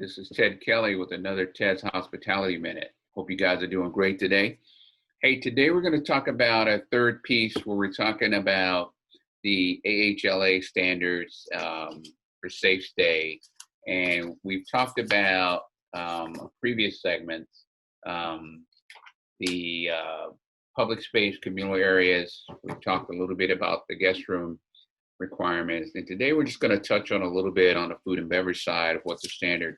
This is Ted Kelly with another Ted's Hospitality Minute. Hope you guys are doing great today. Hey, today we're going to talk about a third piece where we're talking about the AHLA standards for safe stay. And we've talked about previous segments, the public space, communal areas. We've talked a little bit about the guest room requirements. And today we're just going to touch on a little bit on the food and beverage side of what the standard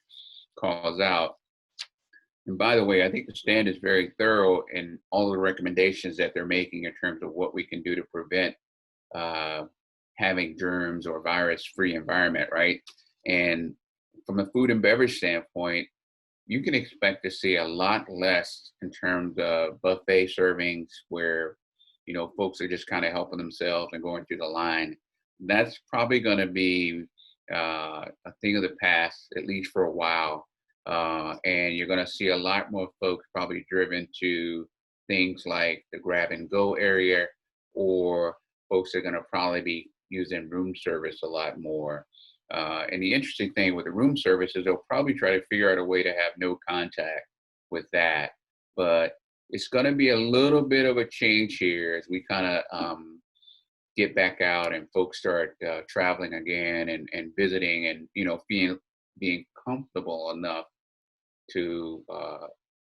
calls out. And by the way, I think the standard is very thorough in all of the recommendations that they're making in terms of what we can do to prevent having germs or virus-free environment, right? And from a food and beverage standpoint, you can expect to see a lot less in terms of buffet servings where, you know, folks are just kind of helping themselves and going through the line. That's probably going to be a thing of the past, at least for a while. And you're going to see a lot more folks probably driven to things like the grab and go area, or folks are going to probably be using room service a lot more. And the interesting thing with the room service is they'll probably try to figure out a way to have no contact with that. But it's going to be a little bit of a change here as we kind of get back out and folks start traveling again and visiting and, you know, being comfortable enough to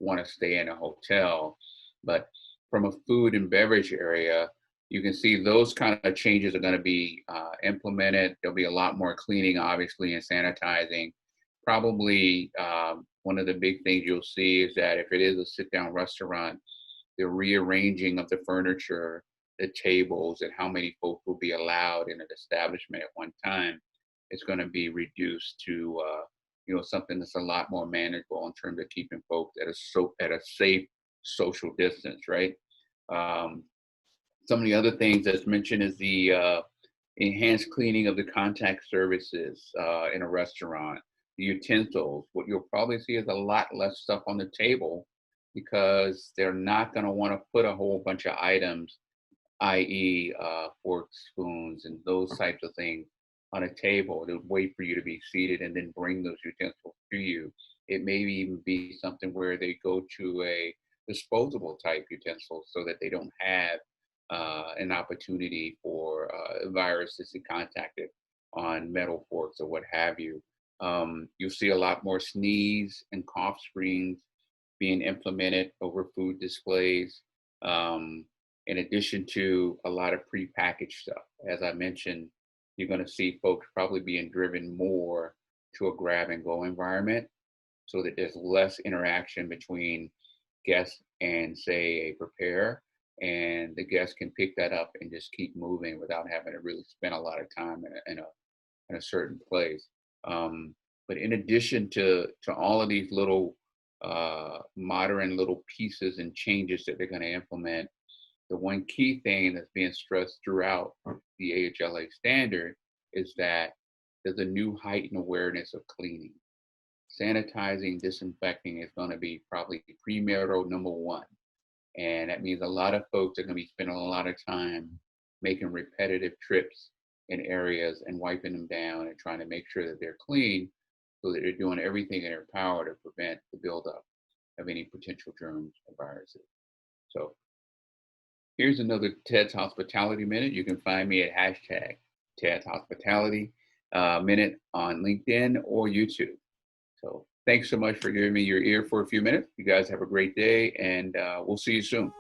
want to stay in a hotel. But from a food and beverage area, you can see those kind of changes are going to be implemented. There'll be a lot more cleaning, obviously, and sanitizing. Probably one of the big things you'll see is that if it is a sit-down restaurant, the rearranging of the furniture, the tables, and how many folks will be allowed in an establishment at one time is going to be reduced to you know, something that's a lot more manageable in terms of keeping folks at a safe social distance, right? Some of the other things that's mentioned is the enhanced cleaning of the contact services in a restaurant, the utensils. What you'll probably see is a lot less stuff on the table because they're not going to want to put a whole bunch of items, i.e. Forks, spoons, and those types of things on a table. They'll wait for you to be seated and then bring those utensils to you. It may even be something where they go to a disposable type utensil so that they don't have an opportunity for viruses to contact it on metal forks or what have you. You'll see a lot more sneeze and cough screens being implemented over food displays, in addition to a lot of prepackaged stuff. As I mentioned, you're going to see folks probably being driven more to a grab and go environment so that there's less interaction between guests and, say, a preparer, and the guests can pick that up and just keep moving without having to really spend a lot of time in a certain place. But in addition to all of these little modern little pieces and changes that they're going to implement, the one key thing that's being stressed throughout the AHLA standard is that there's a new heightened awareness of cleaning. Sanitizing, disinfecting is going to be probably premarital number one. And that means a lot of folks are going to be spending a lot of time making repetitive trips in areas and wiping them down and trying to make sure that they're clean so that they're doing everything in their power to prevent the buildup of any potential germs or viruses. So here's another Ted's Hospitality Minute. You can find me at hashtag Ted's Hospitality Minute on LinkedIn or YouTube. So thanks so much for giving me your ear for a few minutes. You guys have a great day, and we'll see you soon.